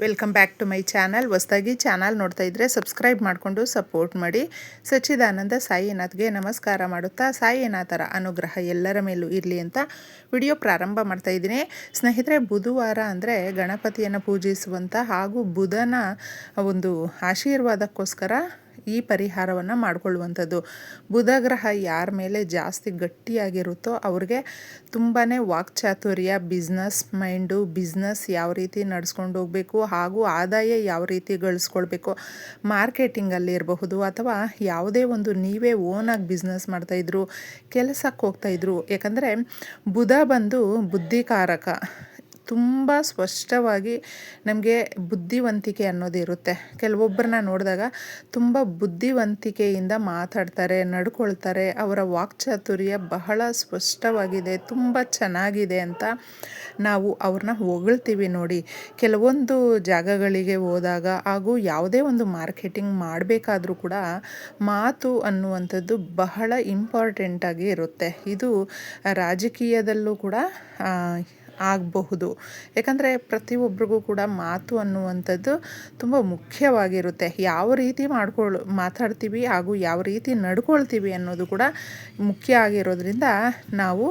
Welcome back to my channel. ಹೊಸದಾಗಿ channel ನೋಡ್ತಾ ಇದ್ದರೆ ಸಬ್ಸ್ಕ್ರೈಬ್ ಮಾಡಿಕೊಂಡು ಸಪೋರ್ಟ್ ಮಾಡಿ. ಸಚ್ಚಿದಾನಂದ ಸಾಯಿನಾಥ್ಗೆ ನಮಸ್ಕಾರ ಮಾಡುತ್ತಾ ಸಾಯಿನಾಥರ ಅನುಗ್ರಹ ಎಲ್ಲರ ಮೇಲೂ ಇರಲಿ ಅಂತ ವಿಡಿಯೋ ಪ್ರಾರಂಭ ಮಾಡ್ತಾ ಇದ್ದೀನಿ. ಸ್ನೇಹಿತರೆ, ಬುಧವಾರ ಅಂದರೆ ಗಣಪತಿಯನ್ನು ಪೂಜಿಸುವಂಥ ಹಾಗೂ ಬುಧನ ಒಂದು ಆಶೀರ್ವಾದಕ್ಕೋಸ್ಕರ ಈ ಪರಿಹಾರವನ್ನು ಮಾಡಿಕೊಳ್ಳುವಂಥದ್ದು. ಬುಧ ಗ್ರಹ ಯಾರ ಮೇಲೆ ಜಾಸ್ತಿ ಗಟ್ಟಿಯಾಗಿರುತ್ತೋ ಅವ್ರಿಗೆ ತುಂಬಾ ವಾಕ್ಚಾತುರ್ಯ, ಬಿಸ್ನೆಸ್ ಮೈಂಡು, ಬಿಸ್ನೆಸ್ ಯಾವ ರೀತಿ ನಡೆಸ್ಕೊಂಡು ಹೋಗಬೇಕು ಹಾಗೂ ಆದಾಯ ಯಾವ ರೀತಿ ಗಳಿಸ್ಕೊಳ್ಬೇಕು, ಮಾರ್ಕೆಟಿಂಗಲ್ಲಿ ಇರಬಹುದು ಅಥವಾ ಯಾವುದೇ ಒಂದು ನೀವೇ ಓನಾಗಿ ಬಿಸ್ನೆಸ್ ಮಾಡ್ತಾಯಿದ್ರು, ಕೆಲಸಕ್ಕೆ ಹೋಗ್ತಾಯಿದ್ರು. ಯಾಕಂದರೆ ಬುಧ ಬಂದು ಬುದ್ಧಿಕಾರಕ. ತುಂಬ ಸ್ಪಷ್ಟವಾಗಿ ನಮಗೆ ಬುದ್ಧಿವಂತಿಕೆ ಅನ್ನೋದಿರುತ್ತೆ. ಕೆಲವೊಬ್ಬರನ್ನ ನೋಡಿದಾಗ ತುಂಬ ಬುದ್ಧಿವಂತಿಕೆಯಿಂದ ಮಾತಾಡ್ತಾರೆ, ನಡ್ಕೊಳ್ತಾರೆ. ಅವರ ವಾಕ್ಚಾತುರ್ಯ ಬಹಳ ಸ್ಪಷ್ಟವಾಗಿದೆ, ತುಂಬ ಚೆನ್ನಾಗಿದೆ ಅಂತ ನಾವು ಅವ್ರನ್ನ ಹೊಗಳ್ತೀವಿ ನೋಡಿ. ಕೆಲವೊಂದು ಜಾಗಗಳಿಗೆ ಹೋದಾಗ ಹಾಗೂ ಯಾವುದೇ ಒಂದು ಮಾರ್ಕೆಟಿಂಗ್ ಮಾಡಬೇಕಾದ್ರೂ ಕೂಡ ಮಾತು ಅನ್ನುವಂಥದ್ದು ಬಹಳ ಇಂಪಾರ್ಟೆಂಟಾಗಿ ಇರುತ್ತೆ. ಇದು ರಾಜಕೀಯದಲ್ಲೂ ಕೂಡ ಆಗಬಹುದು. ಯಾಕಂದರೆ ಪ್ರತಿಯೊಬ್ಬರಿಗೂ ಕೂಡ ಮಾತು ಅನ್ನುವಂಥದ್ದು ತುಂಬ ಮುಖ್ಯವಾಗಿರುತ್ತೆ. ಯಾವ ರೀತಿ ಮಾತಾಡ್ತೀವಿ ಹಾಗೂ ಯಾವ ರೀತಿ ನಡ್ಕೊಳ್ತೀವಿ ಅನ್ನೋದು ಕೂಡ ಮುಖ್ಯ ಆಗಿರೋದ್ರಿಂದ ನಾವು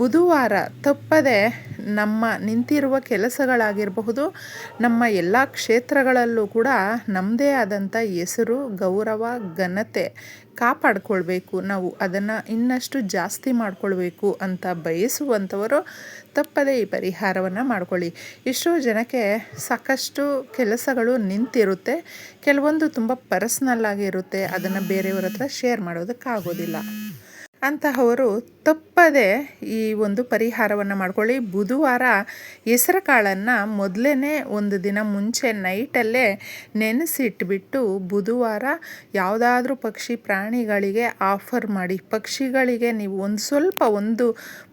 ಬುಧವಾರ ತಪ್ಪದೆ ನಮ್ಮ ನಿಂತಿರುವ ಕೆಲಸಗಳಾಗಿರಬಹುದು, ನಮ್ಮ ಎಲ್ಲ ಕ್ಷೇತ್ರಗಳಲ್ಲೂ ಕೂಡ ನಮ್ಮದೇ ಆದಂಥ ಹೆಸರು, ಗೌರವ, ಘನತೆ ಕಾಪಾಡಿಕೊಳ್ಬೇಕು. ನಾವು ಅದನ್ನು ಇನ್ನಷ್ಟು ಜಾಸ್ತಿ ಮಾಡಿಕೊಳ್ಬೇಕು ಅಂತ ಬಯಸುವಂಥವರು ತಪ್ಪದೇ ಈ ಪರಿಹಾರವನ್ನು ಮಾಡ್ಕೊಳ್ಳಿ. ಎಷ್ಟೋ ಜನಕ್ಕೆ ಸಾಕಷ್ಟು ಕೆಲಸಗಳು ನಿಂತಿರುತ್ತೆ, ಕೆಲವೊಂದು ತುಂಬ ಪರ್ಸ್ನಲ್ ಆಗಿರುತ್ತೆ, ಅದನ್ನು ಬೇರೆಯವ್ರ ಹತ್ರ ಶೇರ್ ಮಾಡೋದಕ್ಕಾಗೋದಿಲ್ಲ. ಅಂತಹವರು ತಪ್ಪದೆ ಈ ಒಂದು ಪರಿಹಾರವನ್ನು ಮಾಡ್ಕೊಳ್ಳಿ. ಬುಧವಾರ ಹೆಸರು ಕಾಳನ್ನು ಮೊದಲೇ ಒಂದು ದಿನ ಮುಂಚೆ ನೈಟಲ್ಲೇ ನೆನೆಸಿಟ್ಬಿಟ್ಟು ಬುಧವಾರ ಯಾವುದಾದ್ರೂ ಪಕ್ಷಿ ಪ್ರಾಣಿಗಳಿಗೆ ಆಫರ್ ಮಾಡಿ. ಪಕ್ಷಿಗಳಿಗೆ ನೀವು ಒಂದು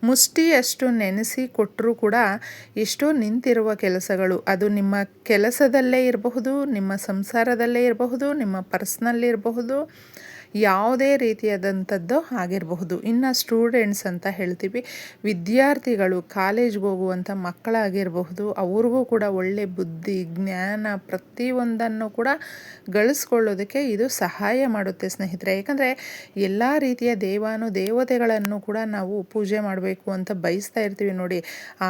ಮುಷ್ಟಿಯಷ್ಟು ನೆನೆಸಿ ಕೊಟ್ಟರೂ ಕೂಡ ಎಷ್ಟೋ ನಿಂತಿರುವ ಕೆಲಸಗಳು, ಅದು ನಿಮ್ಮ ಕೆಲಸದಲ್ಲೇ ಇರಬಹುದು, ನಿಮ್ಮ ಸಂಸಾರದಲ್ಲೇ ಇರಬಹುದು, ನಿಮ್ಮ ಪರ್ಸ್ನಲ್ಲಿ ಇರಬಹುದು, ಯಾವುದೇ ರೀತಿಯಾದಂಥದ್ದು ಆಗಿರಬಹುದು. ಇನ್ನು ಸ್ಟೂಡೆಂಟ್ಸ್ ಅಂತ ಹೇಳ್ತೀವಿ, ವಿದ್ಯಾರ್ಥಿಗಳು, ಕಾಲೇಜ್ಗೆ ಹೋಗುವಂಥ ಮಕ್ಕಳಾಗಿರಬಹುದು, ಅವ್ರಿಗೂ ಕೂಡ ಒಳ್ಳೆ ಬುದ್ಧಿ, ಜ್ಞಾನ ಪ್ರತಿಯೊಂದನ್ನು ಕೂಡ ಗಳಿಸ್ಕೊಳ್ಳೋದಕ್ಕೆ ಇದು ಸಹಾಯ ಮಾಡುತ್ತೆ ಸ್ನೇಹಿತರೆ. ಯಾಕಂದರೆ ಎಲ್ಲ ರೀತಿಯ ದೇವತೆಗಳನ್ನು ಕೂಡ ನಾವು ಪೂಜೆ ಮಾಡಬೇಕು ಅಂತ ಬಯಸ್ತಾ ಇರ್ತೀವಿ ನೋಡಿ.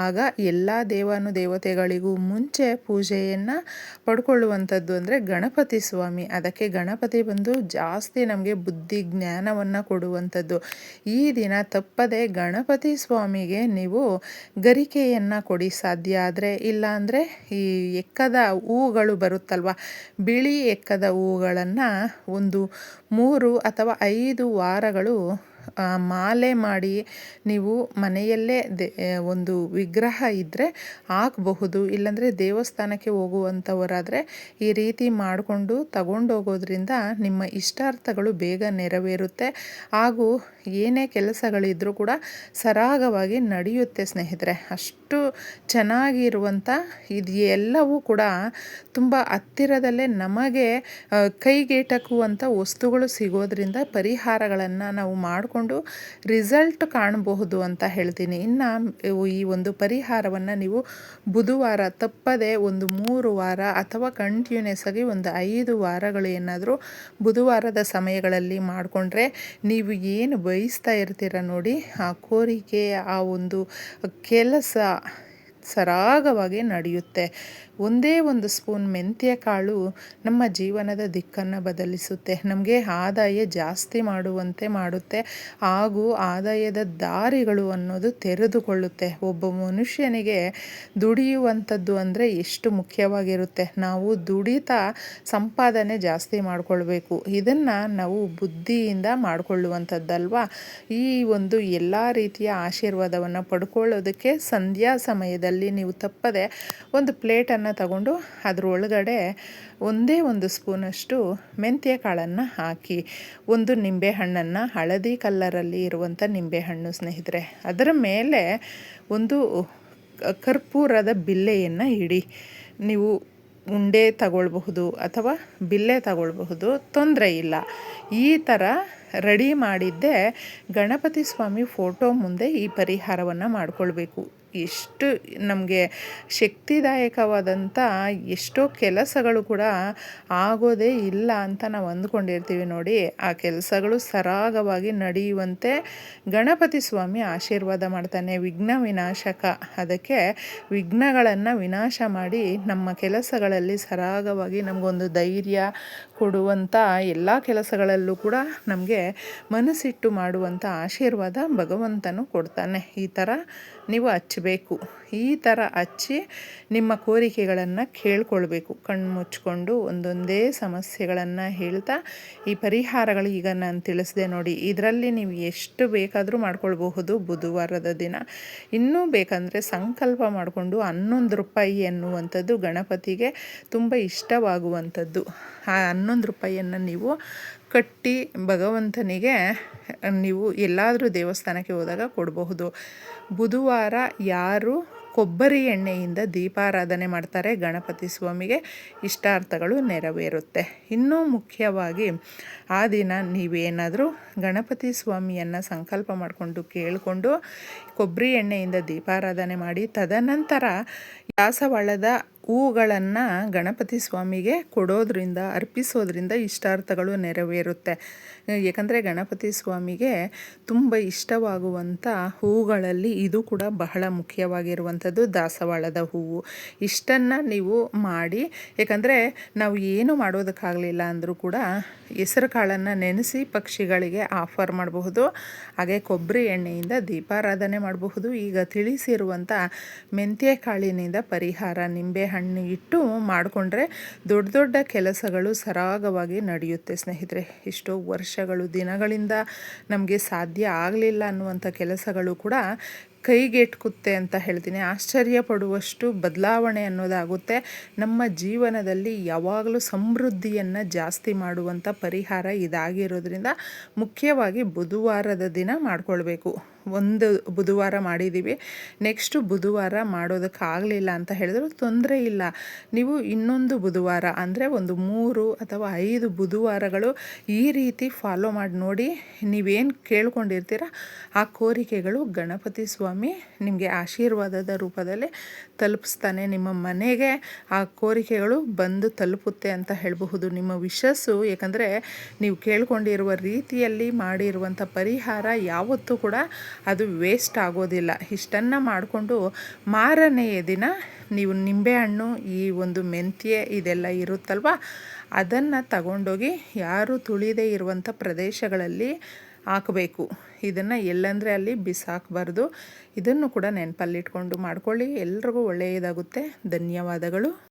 ಆಗ ಎಲ್ಲ ದೇವತೆಗಳಿಗೂ ಮುಂಚೆ ಪೂಜೆಯನ್ನು ಪಡ್ಕೊಳ್ಳುವಂಥದ್ದು ಅಂದರೆ ಗಣಪತಿ ಸ್ವಾಮಿ. ಅದಕ್ಕೆ ಗಣಪತಿ ಬಂದು ಜಾಸ್ತಿ ನಮಗೆ ಬುದ್ಧಿ ಜ್ಞಾನವನ್ನು ಕೊಡುವಂಥದ್ದು. ಈ ದಿನ ತಪ್ಪದೆ ಗಣಪತಿ ಸ್ವಾಮಿಗೆ ನೀವು ಗರಿಕೆಯನ್ನು ಕೊಡಿ ಸಾಧ್ಯ ಆದರೆ. ಇಲ್ಲಾಂದರೆ ಈ ಎಕ್ಕದ ಹೂಗಳು ಬರುತ್ತಲ್ವ, ಬಿಳಿ ಎಕ್ಕದ ಹೂಗಳನ್ನು ಒಂದು 3 ಅಥವಾ 5 ವಾರಗಳು ಮಾಲೆ ಮಾಡಿ ನೀವು ಮನೆಯಲ್ಲೇ ಒಂದು ವಿಗ್ರಹ ಇದ್ದರೆ ಹಾಕಬಹುದು. ಇಲ್ಲಾಂದರೆ ದೇವಸ್ಥಾನಕ್ಕೆ ಹೋಗುವಂಥವರಾದರೆ ಈ ರೀತಿ ಮಾಡಿಕೊಂಡು ತಗೊಂಡೋಗೋದ್ರಿಂದ ನಿಮ್ಮ ಇಷ್ಟಾರ್ಥಗಳು ಬೇಗ ನೆರವೇರುತ್ತೆ ಹಾಗೂ ಏನೇ ಕೆಲಸಗಳಿದ್ರೂ ಕೂಡ ಸರಾಗವಾಗಿ ನಡೆಯುತ್ತೆ ಸ್ನೇಹಿತರೆ. ಅಷ್ಟು ಚೆನ್ನಾಗಿರುವಂಥ ಇದು ಎಲ್ಲವೂ ಕೂಡ ತುಂಬ ಹತ್ತಿರದಲ್ಲೇ ನಮಗೆ ಕೈಗೆಟಕುವಂಥ ವಸ್ತುಗಳು ಸಿಗೋದ್ರಿಂದ ಪರಿಹಾರಗಳನ್ನು ನಾವು ಮಾಡಿಕೊಂಡು ರಿಸಲ್ಟ್ ಕಾಣಬಹುದು ಅಂತ ಹೇಳ್ತೀನಿ. ಇನ್ನು ಈ ಒಂದು ಪರಿಹಾರವನ್ನು ನೀವು ಬುಧವಾರ ತಪ್ಪದೆ ಒಂದು 3 ವಾರ ಅಥವಾ ಕಂಟಿನ್ಯೂಸ್ ಆಗಿ ಒಂದು 5 ವಾರಗಳು ಏನಾದರೂ ಬುಧವಾರದ ಸಮಯಗಳಲ್ಲಿ ಮಾಡಿಕೊಂಡ್ರೆ ನೀವು ಏನು ಬಯಸ್ತಾ ಇರ್ತೀರ ನೋಡಿ, ಆ ಕೋರಿಕೆ, ಆ ಒಂದು ಕೆಲಸ ಸರಾಗವಾಗಿ ನಡೆಯುತ್ತೆ. ಒಂದೇ ಒಂದು ಸ್ಪೂನ್ ಮೆಂತ್ಯ ಕಾಳು ನಮ್ಮ ಜೀವನದ ದಿಕ್ಕನ್ನು ಬದಲಿಸುತ್ತೆ, ನಮಗೆ ಆದಾಯ ಜಾಸ್ತಿ ಮಾಡುವಂತೆ ಮಾಡುತ್ತೆ ಹಾಗೂ ಆದಾಯದ ದಾರಿಗಳು ಅನ್ನೋದು ತೆರೆದುಕೊಳ್ಳುತ್ತೆ. ಒಬ್ಬ ಮನುಷ್ಯನಿಗೆ ದುಡಿಯುವಂಥದ್ದು ಅಂದರೆ ಎಷ್ಟು ಮುಖ್ಯವಾಗಿರುತ್ತೆ. ನಾವು ದುಡಿತಾ ಸಂಪಾದನೆ ಜಾಸ್ತಿ ಮಾಡಿಕೊಳ್ಬೇಕು. ಇದನ್ನು ನಾವು ಬುದ್ಧಿಯಿಂದ ಮಾಡಿಕೊಳ್ಳುವಂಥದ್ದಲ್ವಾ. ಈ ಒಂದು ಎಲ್ಲ ರೀತಿಯ ಆಶೀರ್ವಾದವನ್ನು ಪಡ್ಕೊಳ್ಳೋದಕ್ಕೆ ಸಂಧ್ಯಾ ಸಮಯದಲ್ಲಿ ನೀವು ತಪ್ಪದೆ ಒಂದು ಪ್ಲೇಟನ್ನು ತಗೊಂಡು ಅದರೊಳಗಡೆ ಒಂದೇ ಒಂದು ಸ್ಪೂನಷ್ಟು ಮೆಂತ್ಯ ಕಾಳನ್ನು ಹಾಕಿ, ಒಂದು ನಿಂಬೆಹಣ್ಣನ್ನು, ಹಳದಿ ಕಲ್ಲರಲ್ಲಿ ಇರುವಂಥ ನಿಂಬೆಹಣ್ಣು ಸ್ನೇಹಿತರೆ, ಅದರ ಮೇಲೆ ಒಂದು ಕರ್ಪೂರದ ಬಿಲ್ಲೆಯನ್ನು ಇಡಿ. ನೀವು ಉಂಡೆ ತಗೊಳ್ಬಹುದು ಅಥವಾ ಬಿಲ್ಲೆ ತಗೊಳ್ಬಹುದು, ತೊಂದರೆ ಇಲ್ಲ. ಈ ಥರ ರೆಡಿ ಮಾಡಿದ್ದೇ ಗಣಪತಿ ಸ್ವಾಮಿ ಫೋಟೋ ಮುಂದೆ ಈ ಪರಿಹಾರವನ್ನು ಮಾಡಿಕೊಳ್ಬೇಕು. ಎಷ್ಟು ನಮಗೆ ಶಕ್ತಿದಾಯಕವಾದಂಥ ಎಷ್ಟೋ ಕೆಲಸಗಳು ಕೂಡ ಆಗೋದೇ ಇಲ್ಲ ಅಂತ ನಾವು ಅಂದ್ಕೊಂಡಿರ್ತೀವಿ ನೋಡಿ. ಆ ಕೆಲಸಗಳು ಸರಾಗವಾಗಿ ನಡೆಯುವಂತೆ ಗಣಪತಿ ಸ್ವಾಮಿ ಆಶೀರ್ವಾದ ಮಾಡ್ತಾನೆ. ವಿಘ್ನ ವಿನಾಶಕ, ಅದಕ್ಕೆ ವಿಘ್ನಗಳನ್ನು ವಿನಾಶ ಮಾಡಿ ನಮ್ಮ ಕೆಲಸಗಳಲ್ಲಿ ಸರಾಗವಾಗಿ ನಮಗೊಂದು ಧೈರ್ಯ ಕೊಡುವಂಥ ಎಲ್ಲ ಕೆಲಸಗಳಲ್ಲೂ ಕೂಡ ನಮಗೆ ಮನಸ್ಸಿಟ್ಟು ಮಾಡುವಂಥ ಆಶೀರ್ವಾದ ಭಗವಂತನು ಕೊಡ್ತಾನೆ. ಈ ಥರ ನೀವು ಹಚ್ಚಬೇಕು. ಈ ಥರ ಹಚ್ಚಿ ನಿಮ್ಮ ಕೋರಿಕೆಗಳನ್ನು ಕೇಳ್ಕೊಳ್ಬೇಕು. ಕಣ್ಣು ಮುಚ್ಕೊಂಡು ಒಂದೊಂದೇ ಸಮಸ್ಯೆಗಳನ್ನು ಹೇಳ್ತಾ ಈ ಪರಿಹಾರಗಳು ಈಗ ನಾನು ತಿಳಿಸಿದೆ ನೋಡಿ. ಇದರಲ್ಲಿ ನೀವು ಎಷ್ಟು ಬೇಕಾದರೂ ಮಾಡ್ಕೊಳ್ಬಹುದು ಬುಧವಾರದ ದಿನ. ಇನ್ನೂ ಬೇಕಂದರೆ ಸಂಕಲ್ಪ ಮಾಡಿಕೊಂಡು 11 ರೂಪಾಯಿ ಎನ್ನುವಂಥದ್ದು ಗಣಪತಿಗೆ ತುಂಬ ಇಷ್ಟವಾಗುವಂಥದ್ದು. ಆ 11 ರೂಪಾಯಿಯನ್ನು ನೀವು ಕಟ್ಟಿ ಭಗವಂತನಿಗೆ ನೀವು ಎಲ್ಲಾದರೂ ದೇವಸ್ಥಾನಕ್ಕೆ ಹೋದಾಗ ಕೊಡಬಹುದು. ಬುಧವಾರ ಯಾರು ಕೊಬ್ಬರಿ ಎಣ್ಣೆಯಿಂದ ದೀಪಾರಾಧನೆ ಮಾಡ್ತಾರೆ ಗಣಪತಿ ಸ್ವಾಮಿಗೆ ಇಷ್ಟಾರ್ಥಗಳು ನೆರವೇರುತ್ತೆ. ಇನ್ನೂ ಮುಖ್ಯವಾಗಿ ಆ ದಿನ ನೀವೇನಾದರೂ ಗಣಪತಿ ಸ್ವಾಮಿಯನ್ನು ಸಂಕಲ್ಪ ಮಾಡಿಕೊಂಡು ಕೇಳಿಕೊಂಡು ಕೊಬ್ಬರಿ ಎಣ್ಣೆಯಿಂದ ದೀಪಾರಾಧನೆ ಮಾಡಿ ತದನಂತರ ದಾಸವಾಳದ ಹೂಗಳನ್ನು ಗಣಪತಿ ಸ್ವಾಮಿಗೆ ಕೊಡೋದ್ರಿಂದ ಅರ್ಪಿಸೋದ್ರಿಂದ ಇಷ್ಟಾರ್ಥಗಳು ನೆರವೇರುತ್ತೆ. ಏಕೆಂದರೆ ಗಣಪತಿ ಸ್ವಾಮಿಗೆ ತುಂಬ ಇಷ್ಟವಾಗುವಂಥ ಹೂಗಳಲ್ಲಿ ಇದು ಕೂಡ ಬಹಳ ಮುಖ್ಯವಾಗಿರುವಂಥದ್ದು ದಾಸವಾಳದ ಹೂವು. ಇಷ್ಟನ್ನು ನೀವು ಮಾಡಿ, ಏಕೆಂದರೆ ನಾವು ಏನು ಮಾಡೋದಕ್ಕಾಗಲಿಲ್ಲ ಅಂದರೂ ಕೂಡ ಹೆಸರು ಕಾಳನ್ನು ನೆನೆಸಿ ಪಕ್ಷಿಗಳಿಗೆ ಆಫರ್ ಮಾಡಬಹುದು. ಹಾಗೆ ಕೊಬ್ಬರಿ ಎಣ್ಣೆಯಿಂದ ದೀಪಾರಾಧನೆ ಮಾಡಬಹುದು. ಈಗ ತಿಳಿಸಿರುವಂಥ ಮೆಂತ್ಯ ಕಾಳಿನಿಂದ ಪರಿಹಾರ, ನಿಂಬೆ ಹಣ್ಣು ಇಟ್ಟು ಮಾಡಿಕೊಂಡ್ರೆ ದೊಡ್ಡ ದೊಡ್ಡ ಕೆಲಸಗಳು ಸರಾಗವಾಗಿ ನಡೆಯುತ್ತೆ ಸ್ನೇಹಿತರೆ. ಎಷ್ಟೋ ವರ್ಷಗಳು ದಿನಗಳಿಂದ ನಮಗೆ ಸಾಧ್ಯ ಆಗಲಿಲ್ಲ ಅನ್ನುವಂಥ ಕೆಲಸಗಳು ಕೂಡ ಕೈಗೆಟುಕುತ್ತೆ ಅಂತ ಹೇಳ್ತೀನಿ. ಆಶ್ಚರ್ಯ ಪಡುವಷ್ಟು ಬದಲಾವಣೆ ಅನ್ನೋದಾಗುತ್ತೆ. ನಮ್ಮ ಜೀವನದಲ್ಲಿ ಯಾವಾಗಲೂ ಸಮೃದ್ಧಿಯನ್ನು ಜಾಸ್ತಿ ಮಾಡುವಂಥ ಪರಿಹಾರ ಇದಾಗಿರೋದ್ರಿಂದ ಮುಖ್ಯವಾಗಿ ಬುಧವಾರದ ದಿನ ಮಾಡ್ಕೊಳ್ಬೇಕು. ಒಂದು ಬುಧವಾರ ಮಾಡಿದ್ದೀವಿ, ನೆಕ್ಸ್ಟ್ ಬುಧವಾರ ಮಾಡೋದಕ್ಕಾಗಲಿಲ್ಲ ಅಂತ ಹೇಳಿದ್ರು ತೊಂದರೆ ಇಲ್ಲ. ನೀವು ಇನ್ನೊಂದು ಬುಧವಾರ ಅಂದರೆ ಒಂದು 3 ಅಥವಾ 5 ಬುಧವಾರಗಳು ಈ ರೀತಿ ಫಾಲೋ ಮಾಡಿ ನೋಡಿ. ನೀವೇನು ಕೇಳ್ಕೊಂಡಿರ್ತೀರ ಆ ಕೋರಿಕೆಗಳು ಗಣಪತಿ ಸ್ವಾಮಿ ನಿಮಗೆ ಆಶೀರ್ವಾದದ ರೂಪದಲ್ಲಿ ತಲುಪಿಸ್ತಾನೆ. ನಿಮ್ಮ ಮನೆಗೆ ಆ ಕೋರಿಕೆಗಳು ಬಂದು ತಲುಪುತ್ತೆ ಅಂತ ಹೇಳಬಹುದು. ನಿಮ್ಮ ವಿಶಸ್ಸು, ಏಕೆಂದರೆ ನೀವು ಕೇಳ್ಕೊಂಡಿರುವ ರೀತಿಯಲ್ಲಿ ಮಾಡಿರುವಂಥ ಪರಿಹಾರ ಯಾವತ್ತೂ ಕೂಡ ಅದು ವೇಸ್ಟ್ ಆಗೋದಿಲ್ಲ. ಇಷ್ಟನ್ನು ಮಾಡಿಕೊಂಡು ಮಾರನೆಯ ದಿನ ನೀವು ನಿಂಬೆಹಣ್ಣು, ಈ ಒಂದು ಮೆಂತ್ಯ ಇದೆಲ್ಲ ಇರುತ್ತಲ್ವ, ಅದನ್ನು ತಗೊಂಡೋಗಿ ಯಾರು ತುಳಿದೇ ಇರುವಂಥ ಪ್ರದೇಶಗಳಲ್ಲಿ ಹಾಕಬೇಕು. ಇದನ್ನು ಎಲ್ಲಂದರೆ ಅಲ್ಲಿ ಬಿಸಾಕಬಾರ್ದು. ಇದನ್ನು ಕೂಡ ನೆನಪಲ್ಲಿಟ್ಕೊಂಡು ಮಾಡ್ಕೊಳ್ಳಿ. ಎಲ್ರಿಗೂ ಒಳ್ಳೆಯದಾಗುತ್ತೆ. ಧನ್ಯವಾದಗಳು.